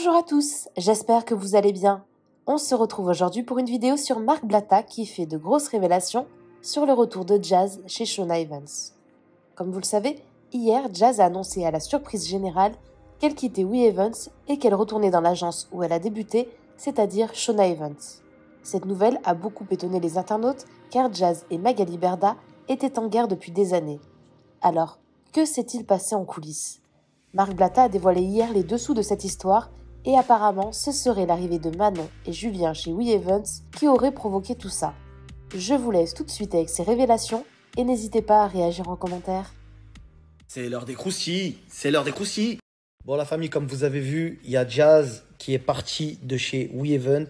Bonjour à tous, j'espère que vous allez bien. On se retrouve aujourd'hui pour une vidéo sur Marc Blatta qui fait de grosses révélations sur le retour de Jazz chez Shawna Evans. Comme vous le savez, hier, Jazz a annoncé à la surprise générale qu'elle quittait We Evans et qu'elle retournait dans l'agence où elle a débuté, c'est-à-dire Shawna Evans. Cette nouvelle a beaucoup étonné les internautes car Jazz et Magali Berda étaient en guerre depuis des années. Alors, que s'est-il passé en coulisses ? Marc Blatta a dévoilé hier les dessous de cette histoire et apparemment ce serait l'arrivée de Manon et Julien chez We Evans qui aurait provoqué tout ça. Je vous laisse tout de suite avec ces révélations et n'hésitez pas à réagir en commentaire. C'est l'heure des croustilles, c'est l'heure des croustilles. Bon la famille, comme vous avez vu, il y a Jazz qui est parti de chez We Event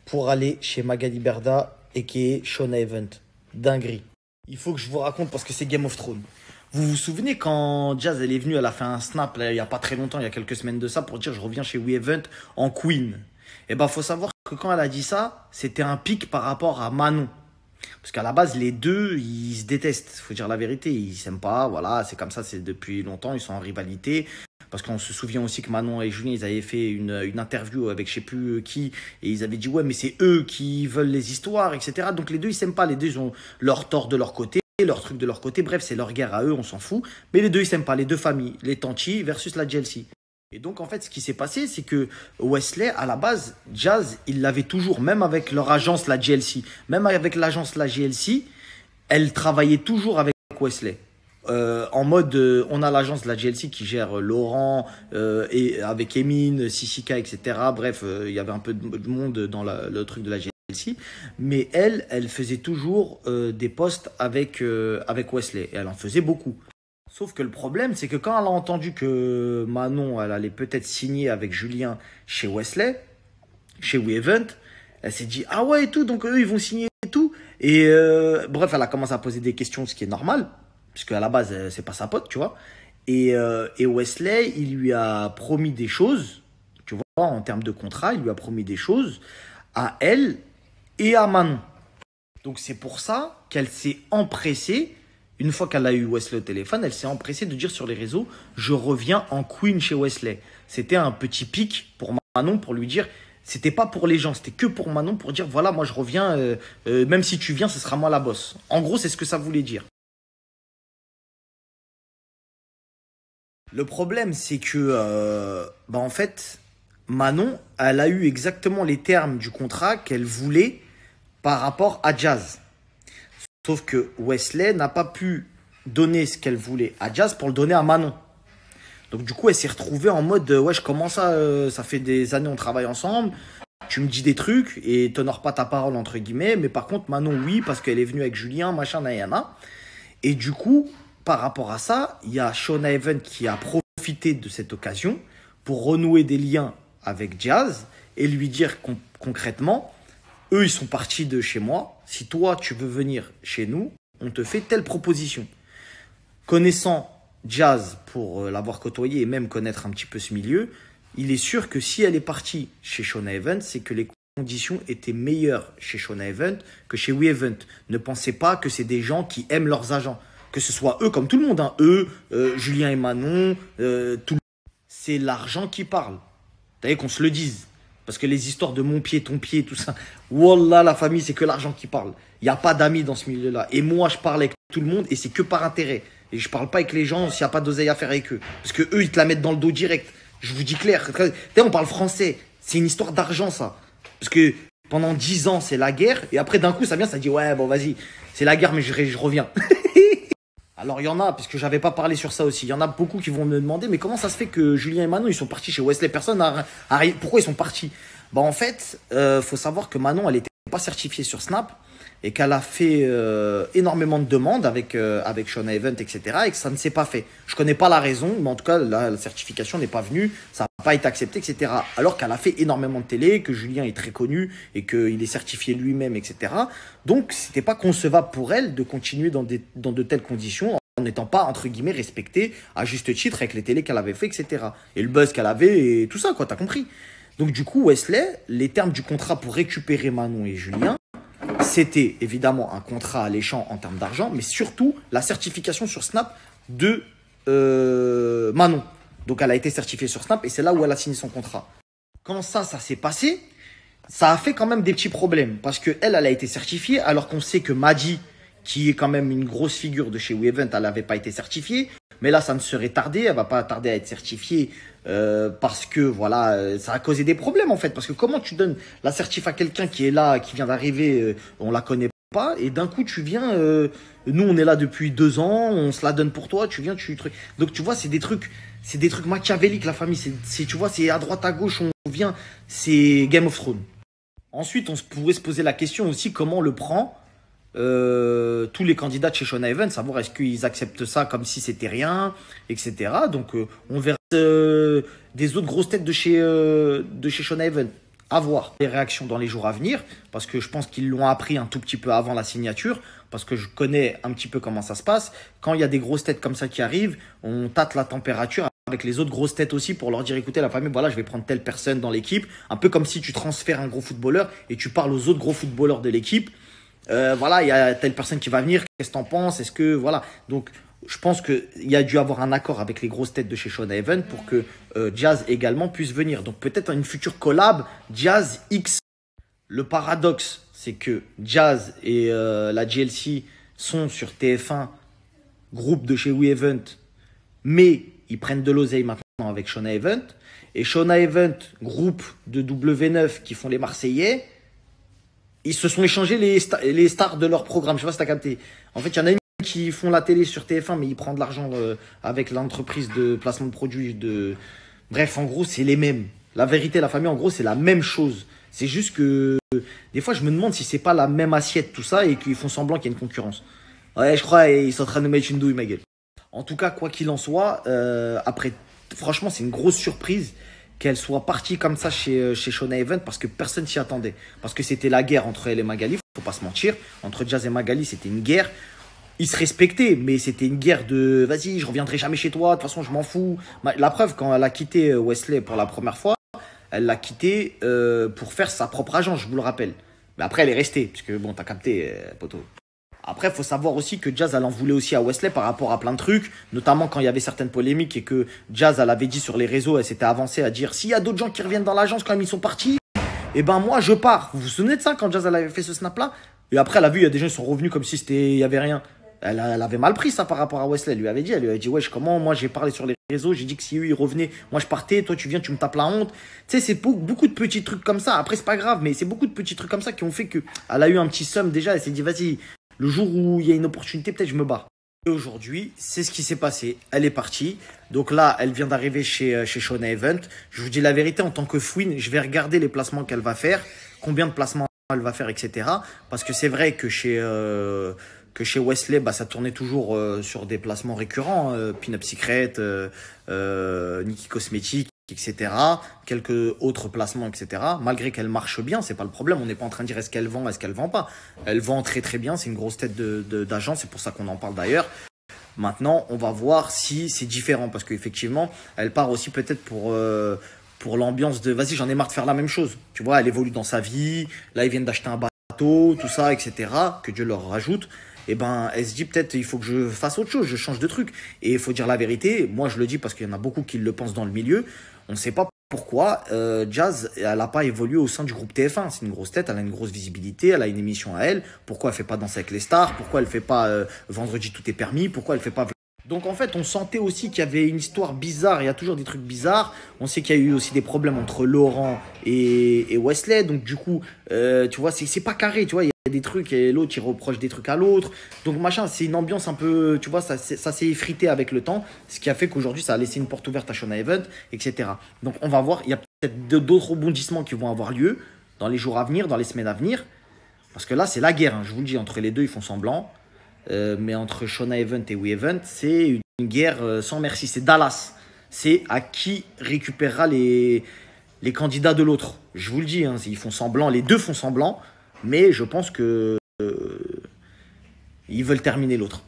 pour aller chez Magali Berda et qui est Shawna Evans. Dinguerie. Il faut que je vous raconte parce que c'est Game of Thrones. Vous vous souvenez quand Jazz elle est venue, elle a fait un snap là, il n'y a pas très longtemps, il y a quelques semaines de ça, pour dire je reviens chez We Event en Queen. Et ben faut savoir que quand elle a dit ça, c'était un pic par rapport à Manon. Parce qu'à la base, les deux, ils se détestent. Faut dire la vérité, ils s'aiment pas. Voilà, c'est comme ça, c'est depuis longtemps, ils sont en rivalité. Parce qu'on se souvient aussi que Manon et Julien, ils avaient fait une interview avec je sais plus qui. Et ils avaient dit, ouais, mais c'est eux qui veulent les histoires, etc. Donc les deux, ils s'aiment pas. Les deux, ils ont leur tort de leur côté, leur truc de leur côté. Bref, c'est leur guerre à eux, on s'en fout. Mais les deux, ils s'aiment pas. Les deux familles, les Tanti versus la JLC. Et donc, en fait, ce qui s'est passé, c'est que Wesley, à la base, Jazz, il l'avait toujours, même avec leur agence, la JLC. Même avec l'agence, la JLC, elle travaillait toujours avec Wesley. En mode, on a l'agence, la JLC, qui gère Laurent, et avec Emine, Sissika, etc. Bref, il y avait un peu de monde dans le truc de la JLC. Mais elle faisait toujours des posts avec Wesley. Et elle en faisait beaucoup. Sauf que le problème, c'est que quand elle a entendu que Manon, elle allait peut-être signer avec Julien chez Wesley, chez We Event, elle s'est dit, ah ouais et tout, donc eux, ils vont signer et tout. Et bref, elle a commencé à poser des questions, ce qui est normal, puisque à la base, c'est pas sa pote, tu vois. Et Wesley, il lui a promis des choses, tu vois, en termes de contrat, il lui a promis des choses à elle et à Manon. Donc c'est pour ça qu'elle s'est empressée. Une fois qu'elle a eu Wesley au téléphone, elle s'est empressée de dire sur les réseaux « Je reviens en Queen chez Wesley ». C'était un petit pic pour Manon pour lui dire « C'était pas pour les gens, c'était que pour Manon pour dire « Voilà, moi je reviens, même si tu viens, ce sera moi la boss ». En gros, c'est ce que ça voulait dire. Le problème, c'est que, en fait, Manon, elle a eu exactement les termes du contrat qu'elle voulait par rapport à Jazz. Sauf que Wesley n'a pas pu donner ce qu'elle voulait à Jazz pour le donner à Manon. Donc du coup, elle s'est retrouvée en mode ouais, je commence à, ça fait des années on travaille ensemble, tu me dis des trucs et t'honores pas ta parole entre guillemets, mais par contre Manon oui parce qu'elle est venue avec Julien, machin, nayana. Et du coup, par rapport à ça, il y a Shawna Evans qui a profité de cette occasion pour renouer des liens avec Jazz et lui dire concrètement, eux, ils sont partis de chez moi. Si toi, tu veux venir chez nous, on te fait telle proposition. Connaissant Jazz pour l'avoir côtoyé et même connaître un petit peu ce milieu, il est sûr que si elle est partie chez Shawna Evans, c'est que les conditions étaient meilleures chez Shawna Evans que chez We Event. Ne pensez pas que c'est des gens qui aiment leurs agents. Que ce soit eux comme tout le monde. Hein. Eux, Julien et Manon, tout le monde. C'est l'argent qui parle. Vous savez qu'on se le dise. Parce que les histoires de mon pied, ton pied, tout ça, wallah, la famille, c'est que l'argent qui parle. Il n'y a pas d'amis dans ce milieu-là. Et moi, je parle avec tout le monde et c'est que par intérêt. Et je parle pas avec les gens s'il n'y a pas d'oseille à faire avec eux. Parce que eux, ils te la mettent dans le dos direct. Je vous dis clair. On parle français. C'est une histoire d'argent, ça. Parce que pendant 10 ans, c'est la guerre. Et après, d'un coup, ça vient, ça dit, ouais, bon, vas-y, c'est la guerre, mais je reviens. Alors, il y en a, parce que j'avais pas parlé sur ça aussi, il y en a beaucoup qui vont me demander, mais comment ça se fait que Julien et Manon, ils sont partis chez Wesley? Personne n'a... Pourquoi ils sont partis? En fait, faut savoir que Manon, elle était pas certifiée sur Snap et qu'elle a fait énormément de demandes avec Shawna Evans, etc. et que ça ne s'est pas fait. Je connais pas la raison, mais en tout cas, la certification n'est pas venue, ça n'a pas été accepté, etc. Alors qu'elle a fait énormément de télé, que Julien est très connu et qu'il est certifié lui-même, etc. Donc, c'était pas concevable pour elle de continuer dans de telles conditions en n'étant pas, entre guillemets, respectée à juste titre avec les télés qu'elle avait fait, etc. Et le buzz qu'elle avait et tout ça, quoi, t'as compris. Donc du coup, Wesley, les termes du contrat pour récupérer Manon et Julien, c'était évidemment un contrat alléchant en termes d'argent, mais surtout la certification sur Snap de Manon. Donc elle a été certifiée sur Snap et c'est là où elle a signé son contrat. Quand ça s'est passé, ça a fait quand même des petits problèmes. Parce qu'elle, elle a été certifiée, alors qu'on sait que Maddie, qui est quand même une grosse figure de chez WeEvent, elle n'avait pas été certifiée. Mais là, ça ne serait tardé. Elle va pas tarder à être certifiée parce que, voilà, ça a causé des problèmes, en fait. Parce que comment tu donnes la certif à quelqu'un qui est là, qui vient d'arriver, on la connaît pas, et d'un coup, tu viens... nous, on est là depuis 2 ans, on se la donne pour toi, tu viens, tu... Donc, tu vois, c'est des trucs machiavéliques, la famille. Tu vois, c'est à droite, à gauche, on vient. C'est Game of Thrones. Ensuite, pourrait se poser la question aussi comment le prend tous les candidats de chez Shona Evans, savoir est-ce qu'ils acceptent ça comme si c'était rien, etc. Donc, on verra des autres grosses têtes de chez Shona Evans. À voir les réactions dans les jours à venir, parce que je pense qu'ils l'ont appris un tout petit peu avant la signature, parce que je connais un petit peu comment ça se passe. Quand il y a des grosses têtes comme ça qui arrivent, on tâte la température avec les autres grosses têtes aussi pour leur dire écoutez la famille, voilà, je vais prendre telle personne dans l'équipe, un peu comme si tu transfères un gros footballeur et tu parles aux autres gros footballeurs de l'équipe. Voilà, il y a telle personne qui va venir, qu'est-ce que t'en penses, est-ce que voilà. Donc je pense qu'il y a dû avoir un accord avec les grosses têtes de chez Shona Evans pour que Jazz également puisse venir. Donc peut-être une future collab Jazz X. Le paradoxe, c'est que Jazz et la GLC sont sur TF1, groupe de chez WeEvent, mais ils prennent de l'oseille maintenant avec Shona Evans. Et Shona Evans, groupe de W9 qui font les Marseillais, ils se sont échangés les stars de leur programme. Je sais pas si t'as capté. En fait, il y en a une qui font la télé sur TF1, mais ils prennent de l'argent avec l'entreprise de placement de produits. Bref, en gros, c'est les mêmes. La vérité, la famille, en gros, c'est la même chose. C'est juste que des fois, je me demande si c'est pas la même assiette, tout ça, et qu'ils font semblant qu'il y a une concurrence. Ouais, je crois, ils sont en train de nous mettre une douille, ma gueule. En tout cas, quoi qu'il en soit, après, franchement, c'est une grosse surprise qu'elle soit partie comme ça chez Shona Evans parce que personne s'y attendait. Parce que c'était la guerre entre elle et Magali, faut pas se mentir. Entre Jazz et Magali, c'était une guerre. Ils se respectaient, mais c'était une guerre de vas-y, je reviendrai jamais chez toi, de toute façon, je m'en fous. La preuve, quand elle a quitté Wesley pour la première fois, elle l'a quitté pour faire sa propre agence, je vous le rappelle. Mais après, elle est restée, parce que bon, t'as capté, poteau. Après, il faut savoir aussi que Jazz, elle en voulait aussi à Wesley par rapport à plein de trucs, notamment quand il y avait certaines polémiques et que Jazz, elle avait dit sur les réseaux, elle s'était avancée à dire s'il y a d'autres gens qui reviennent dans l'agence quand même ils sont partis, et ben moi je pars. Vous vous souvenez de ça quand Jazz elle avait fait ce snap là? Et après elle a vu, il y a des gens qui sont revenus comme si il y avait rien. Elle avait mal pris ça par rapport à Wesley. Elle lui avait dit wesh, comment moi j'ai parlé sur les réseaux, j'ai dit que si eux ils revenaient, moi je partais, toi tu viens, tu me tapes la honte. Tu sais, c'est beaucoup de petits trucs comme ça. Après c'est pas grave, mais c'est beaucoup de petits trucs comme ça qui ont fait que elle a eu un petit seum déjà. Elle s'est dit vas-y, le jour où il y a une opportunité, peut-être je me barre. Et aujourd'hui, c'est ce qui s'est passé. Elle est partie. Donc là, elle vient d'arriver chez Shona Evans. Je vous dis la vérité, en tant que fouine, je vais regarder les placements qu'elle va faire, combien de placements elle va faire, etc. Parce que c'est vrai que chez Wesley, bah, ça tournait toujours sur des placements récurrents. Pin-Up Secret, Nikki Cosmetics, etc. Quelques autres placements, etc. Malgré qu'elle marche bien, c'est pas le problème. On n'est pas en train de dire est-ce qu'elle vend pas. Elle vend très très bien. C'est une grosse tête d'agent. C'est pour ça qu'on en parle d'ailleurs. Maintenant, on va voir si c'est différent parce qu'effectivement, elle part aussi peut-être pour l'ambiance de vas-y, j'en ai marre de faire la même chose. Tu vois, elle évolue dans sa vie. Là, ils viennent d'acheter un bateau, tout ça, etc. Que Dieu leur rajoute. Et ben, elle se dit peut-être il faut que je fasse autre chose, je change de truc. Et il faut dire la vérité, moi je le dis parce qu'il y en a beaucoup qui le pensent dans le milieu, on ne sait pas pourquoi Jazz, elle n'a pas évolué au sein du groupe TF1. C'est une grosse tête, elle a une grosse visibilité, elle a une émission à elle. Pourquoi elle ne fait pas Danser avec les stars? Pourquoi elle ne fait pas Vendredi tout est permis? Pourquoi elle ne fait pas... Donc en fait, on sentait aussi qu'il y avait une histoire bizarre, il y a toujours des trucs bizarres. On sait qu'il y a eu aussi des problèmes entre Laurent et Wesley. Donc du coup, tu vois, c'est pas carré, tu vois. Il y a des trucs et l'autre, il reproche des trucs à l'autre. Donc machin, c'est une ambiance un peu, tu vois, ça s'est effrité avec le temps. Ce qui a fait qu'aujourd'hui, ça a laissé une porte ouverte à Shona Evans, etc. Donc on va voir, il y a peut-être d'autres rebondissements qui vont avoir lieu dans les jours à venir, dans les semaines à venir. Parce que là, c'est la guerre, hein, je vous le dis, entre les deux, ils font semblant. Mais entre Shona Evans et WeEvent, c'est une guerre sans merci. C'est Dallas. C'est à qui récupérera les candidats de l'autre. Je vous le dis, hein, ils font semblant, les deux font semblant, mais je pense que ils veulent terminer l'autre.